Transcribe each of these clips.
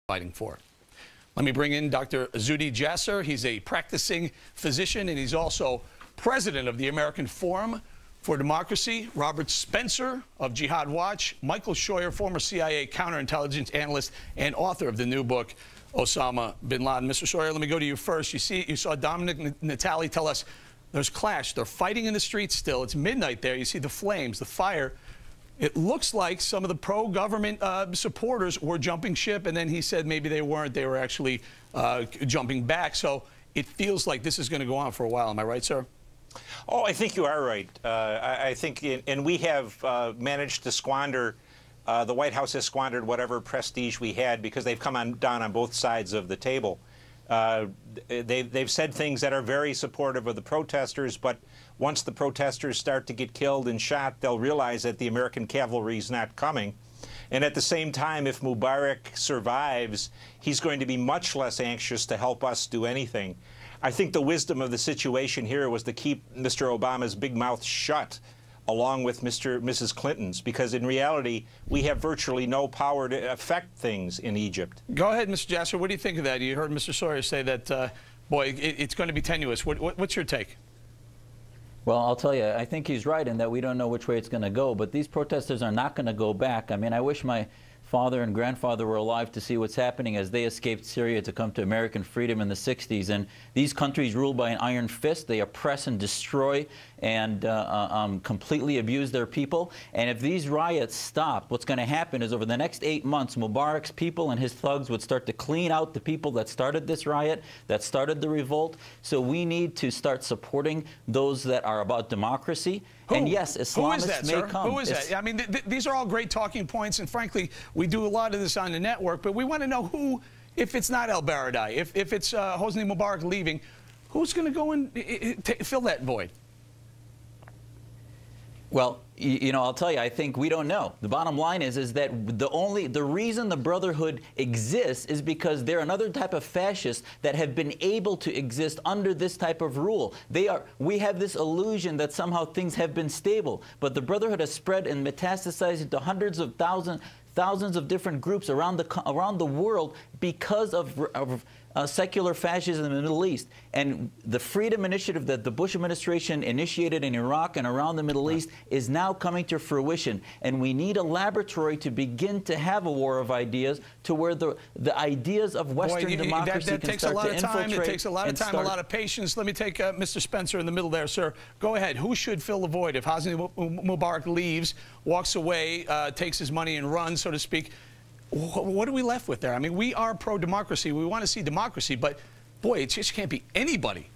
fighting for. Let me bring in Dr. Zuhdi Jasser. He's a practicing physician, and he's also president of the American Forum for Democracy. Robert Spencer of Jihad Watch. Michael Scheuer, former CIA counterintelligence analyst and author of the new book, Osama bin Laden. Mr. Scheuer, let me go to you first. You saw Dominic Natali tell us there's clash. They're fighting in the streets still. It's midnight there. You see the flames, the fire. It looks like some of the pro-government supporters were jumping ship, and then he said maybe they weren't. They were actually jumping back. So it feels like this is going to go on for a while. Am I right, sir? Oh, I think you are right. I think, and we have managed to squander, the White House has squandered whatever prestige we had because they've come down on both sides of the table. They've said things that are very supportive of the protesters, but once the protesters start to get killed and shot, they'll realize that the American cavalry is not coming. And at the same time, if Mubarak survives, he's going to be much less anxious to help us do anything. I think the wisdom of the situation here was to keep Mr. Obama's big mouth shut, along with Mrs. Clinton's, because in reality, we have virtually no power to affect things in Egypt. Go ahead, Mr. Jasser. What do you think of that? You heard Mr. Scheuer say that, boy, it's going to be tenuous. What's your take? Well, I'll tell you, I think he's right in that we don't know which way it's going to go, but these protesters are not going to go back. I mean, I wish my father and grandfather were alive to see what's happening as they escaped Syria to come to American freedom in the 60s. And these countries ruled by an iron fist. They oppress and destroy and completely abuse their people. And if these riots stop, what's going to happen is over the next 8 months, Mubarak's people and his thugs would start to clean out the people that started this riot, that started the revolt. So we need to start supporting those that are about democracy. Who? And yes, Islamists may come. Who is that? I mean, these are all great talking points, and frankly, we do a lot of this on the network, but we want to know who, if it's not al-Baradei, if it's Hosni Mubarak leaving, who's going to go and fill that void? Well, you know, I'll tell you, I think we don't know. The bottom line is that the reason the Brotherhood exists is because they're another type of fascists that have been able to exist under this type of rule. We have this illusion that somehow things have been stable, but the Brotherhood has spread and metastasized into hundreds of thousands of different groups around the world because of secular fascism in the Middle East. And the freedom initiative that the Bush administration initiated in Iraq and around the Middle East is now coming to fruition. And we need a laboratory to begin to have a war of ideas to where the ideas of Western democracy can start to infiltrate. It takes a lot of time, a lot of patience. Let me take Mr. Spencer in the middle there, sir. Go ahead. Who should fill the void if Hosni Mubarak leaves, walks away, takes his money and runs, so to speak? What are we left with there? I mean, we are pro-democracy. We want to see democracy, but, boy, it just can't be anybody.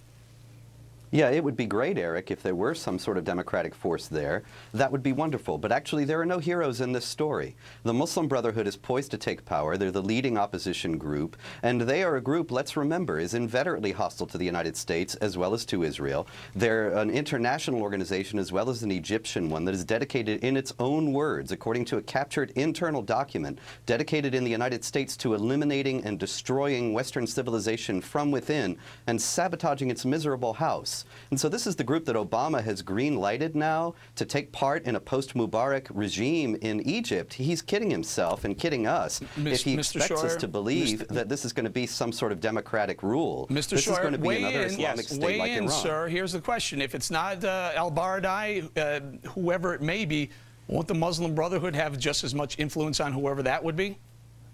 Yeah, it would be great, Eric, if there were some sort of democratic force there. That would be wonderful. But actually, there are no heroes in this story. The Muslim Brotherhood is poised to take power. They're the leading opposition group. And they are a group, let's remember, is inveterately hostile to the United States as well as to Israel. They're an international organization as well as an Egyptian one that is dedicated in its own words, according to a captured internal document, dedicated in the United States to eliminating and destroying Western civilization from within and sabotaging its miserable house. And so this is the group that Obama has green-lighted now to take part in a post-Mubarak regime in Egypt. He's kidding himself and kidding us if he expects us to believe that this is going to be some sort of democratic rule. Mr. This is going to be another Scheuer, Islamic state like Iran. Sir. Here's the question. If it's not al-Baradei, whoever it may be, won't the Muslim Brotherhood have just as much influence on whoever that would be?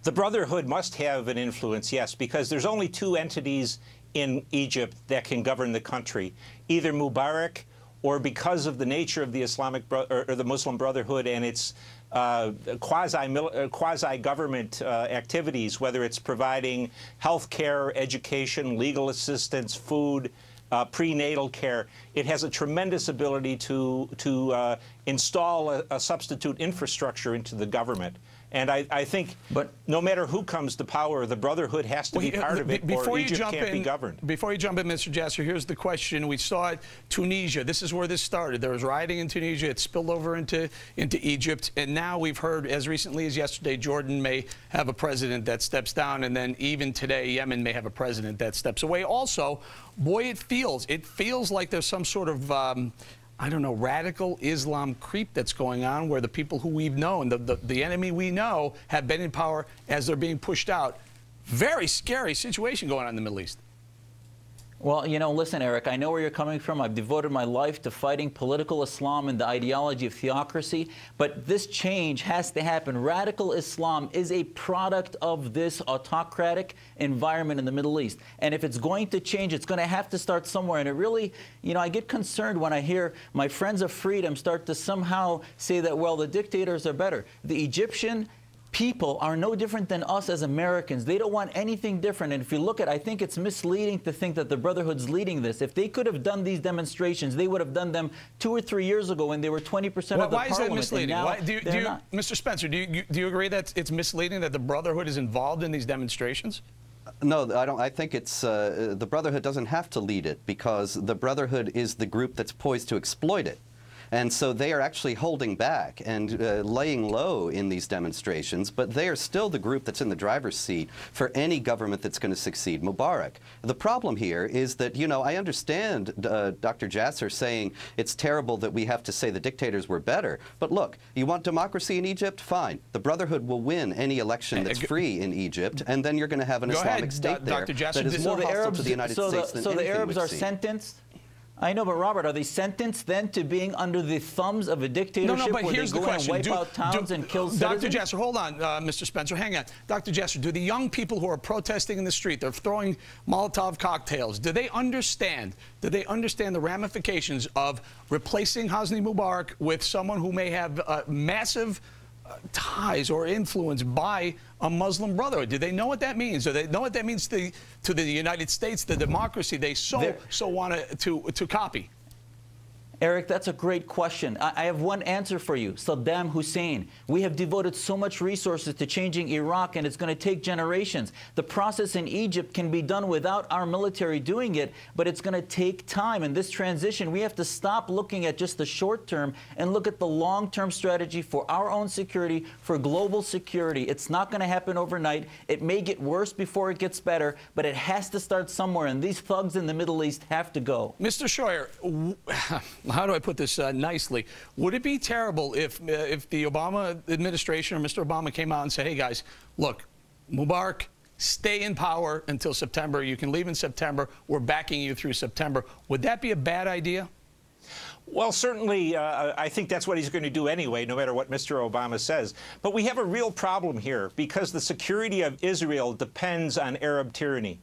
The Brotherhood must have an influence, yes, because there's only two entities in Egypt that can govern the country, either Mubarak or, because of the nature of the the Muslim Brotherhood and its quasi-government activities, whether it's providing health care, education, legal assistance, food, prenatal care. It has a tremendous ability to install a substitute infrastructure into the government. And I think no matter who comes to power, the Brotherhood has to be part of it, or Egypt can't be governed. Before you jump in, Mr. Jasser, here's the question. We saw it, Tunisia. This is where this started. There was rioting in Tunisia. It spilled over into Egypt. And now we've heard, as recently as yesterday, Jordan may have a president that steps down. And then even today, Yemen may have a president that steps away. Also, boy, it feels like there's some sort of I don't know, radical Islam creep that's going on where the people who we've known, the enemy we know, have been in power as they're being pushed out. very scary situation going on in the Middle East. Well, you know, listen, Eric, I know where you're coming from. I've devoted my life to fighting political Islam and the ideology of theocracy, but this change has to happen. Radical Islam is a product of this autocratic environment in the Middle East. And if it's going to change, it's going to have to start somewhere. And it really, you know, I get concerned when I hear my friends of freedom start to somehow say that, well, the dictators are better. The Egyptian people are no different than us as Americans. They don't want anything different. And if you look at, I think it's misleading to think that the Brotherhood's leading this. If they could have done these demonstrations, they would have done them 2 or 3 years ago when they were 20% of the parliament. Why is that misleading? Mr. Spencer, do you agree that it's misleading that the Brotherhood is involved in these demonstrations? No, I don't. I think it's the Brotherhood doesn't have to lead it because the Brotherhood is the group that's poised to exploit it. And so they are actually holding back and laying low in these demonstrations, but they are still the group that's in the driver's seat for any government that's going to succeed Mubarak. The problem here is that, you know, I understand Dr. Jasser saying it's terrible that we have to say the dictators were better, but look, you want democracy in Egypt? Fine. The Brotherhood will win any election that's free in Egypt, and then you're going to have an Islamic state there that is more hostile to the United States than anything we've seen. So the Arabs are sentenced? I know, but Robert, are they sentenced then to being under the thumbs of a dictatorship no, but where here's they go and wipe out towns and kill citizens? Dr. Jasser, hold on, Mr. Spencer, hang on. Dr. Jasser, do the young people who are protesting in the street, they're throwing Molotov cocktails, do they understand the ramifications of replacing Hosni Mubarak with someone who may have massive ties or influence by a Muslim Brotherhood? Do they know what that means? Do they know what that means to the United States, the democracy they so want to copy? Eric, that's a great question. I have one answer for you. Saddam Hussein. We have devoted so much resources to changing Iraq, and it's going to take generations. The process in Egypt can be done without our military doing it, but it's going to take time. And this transition, we have to stop looking at just the short term and look at the long-term strategy for our own security, for global security. It's not going to happen overnight. It may get worse before it gets better, but it has to start somewhere, and these thugs in the Middle East have to go. Mr. Scheuer, how do I put this nicely? Would it be terrible if the Obama administration or Mr. Obama came out and said, hey, guys, look, Mubarak, stay in power until September. You can leave in September. We're backing you through September. Would that be a bad idea? Well, certainly, I think that's what he's going to do anyway, no matter what Mr. Obama says. But we have a real problem here because the security of Israel depends on Arab tyranny.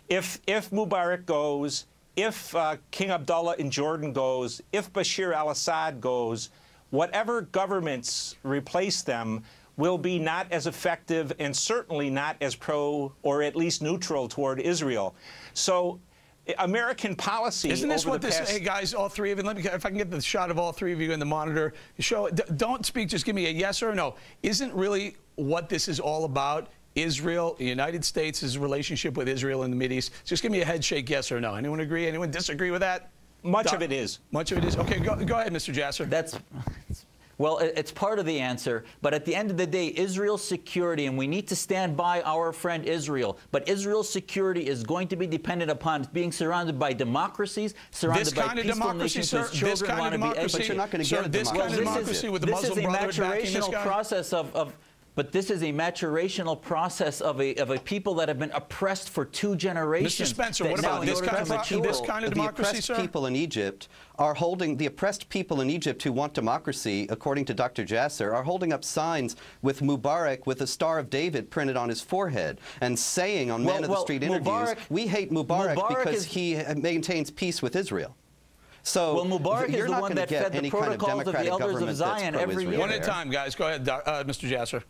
If Mubarak goes, if King Abdullah in Jordan goes, if Bashir al-Assad goes, whatever governments replace them will be not as effective and certainly not as pro or at least neutral toward Israel. So American policy Isn't this over what the this, past... hey guys, all three of you, let me, if I can get the shot of all three of you in the monitor, show, don't speak, just give me a yes or a no. Isn't really what this is all about Israel, the United States' relationship with Israel in the Mideast? Just give me a head shake, yes or no. Anyone agree? Anyone disagree with that? Much of it is. Much of it is. Okay, go ahead, Mr. Jasser. Well, it's part of the answer, but at the end of the day, Israel's security, and we need to stand by our friend Israel, but Israel's security is going to be dependent upon being surrounded by democracies, surrounded by peaceful nations whose children want to be educated. But you're not going to get a this kind of democracy with the Muslim Brotherhood backing this guy? But this is a maturational process of a people that have been oppressed for 2 generations. Mr. Spencer, what about this kind of democracy, sir? The oppressed people in Egypt are holding, the oppressed people in Egypt who want democracy, according to Dr. Jasser, are holding up signs with Mubarak with a Star of David printed on his forehead and saying on Man of the Street interviews, we hate Mubarak because he maintains peace with Israel. So well, Mubarak is the one that fed the protocols of the Elders of Zion every year. One at a time, guys. Go ahead, Mr. Jasser.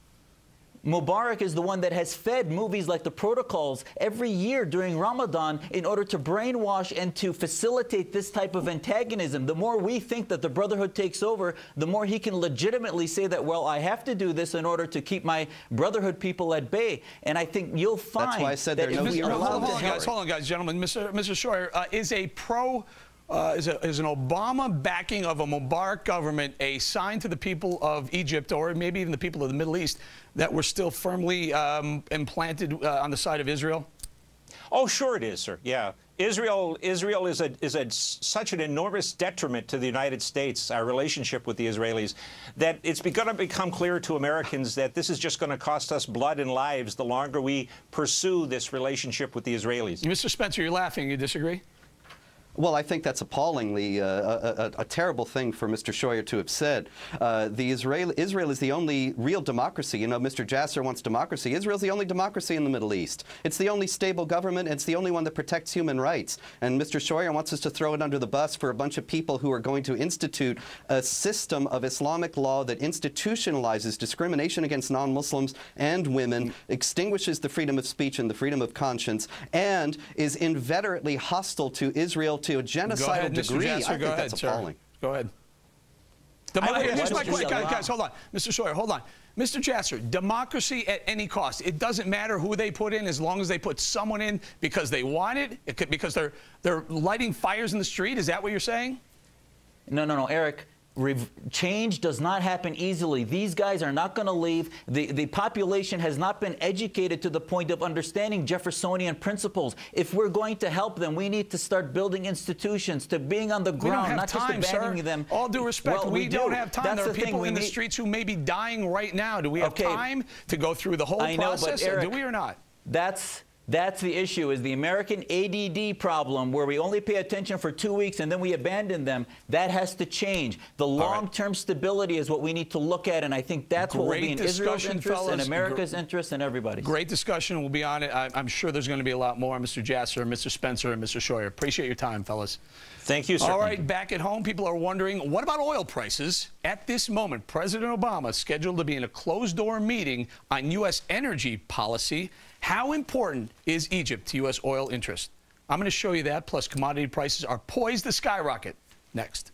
Mubarak is the one that has fed movies like the Protocols every year during Ramadan in order to brainwash and to facilitate this type of antagonism. The more we think that the Brotherhood takes over, the more he can legitimately say that, well, I have to do this in order to keep my Brotherhood people at bay. And I think you'll find that's why I said that there if we are allowed to hold on, guys, gentlemen. Mr. Scheuer, is a is an Obama backing of a Mubarak government a sign to the people of Egypt, or maybe even the people of the Middle East, that we're still firmly implanted on the side of Israel? Oh, sure it is, sir. Yeah. Israel is such an enormous detriment to the United States, our relationship with the Israelis, that it's going to become clear to Americans that this is just going to cost us blood and lives the longer we pursue this relationship with the Israelis. Mr. Spencer, you're laughing. You disagree? Well, I think that's appallingly a terrible thing for Mr. Scheuer to have said. Israel is the only real democracy. You know, Mr. Jasser wants democracy. Israel's the only democracy in the Middle East. It's the only stable government. It's the only one that protects human rights. And Mr. Scheuer wants us to throw it under the bus for a bunch of people who are going to institute a system of Islamic law that institutionalizes discrimination against non-Muslims and women, extinguishes the freedom of speech and the freedom of conscience, and is inveterately hostile to Israel to a genocidal degree. I think that's appalling. Go ahead. Here's my question. Guys, hold on. Mr. Scheuer, hold on. Mr. Jasser, democracy at any cost. It doesn't matter who they put in as long as they put someone in because they want it, because they're lighting fires in the street. Is that what you're saying? No, Eric. Change does not happen easily. These guys are not going to leave. The population has not been educated to the point of understanding Jeffersonian principles. If we're going to help them, we need to start building institutions, to being on the ground, not just abandoning them. All due respect, we don't have time. There are people in the streets who may be dying right now. Do we have time to go through the whole process? Eric, do we or not? That's the issue, is the American ADD problem, where we only pay attention for 2 weeks and then we abandon them. That has to change. The long-term stability is what we need to look at, and I think that's what will be in Israel's interest and America's interest and everybody's. Great discussion. We'll be on it. I'm sure there's going to be a lot more. Mr. Jasser, Mr. Spencer, and Mr. Scheuer. Appreciate your time, fellas. Thank you, sir. All right, back at home, people are wondering, what about oil prices? At this moment, President Obama is scheduled to be in a closed-door meeting on U.S. energy policy. How important is Egypt to U.S. oil interest? I'm going to show you that, plus commodity prices are poised to skyrocket. Next.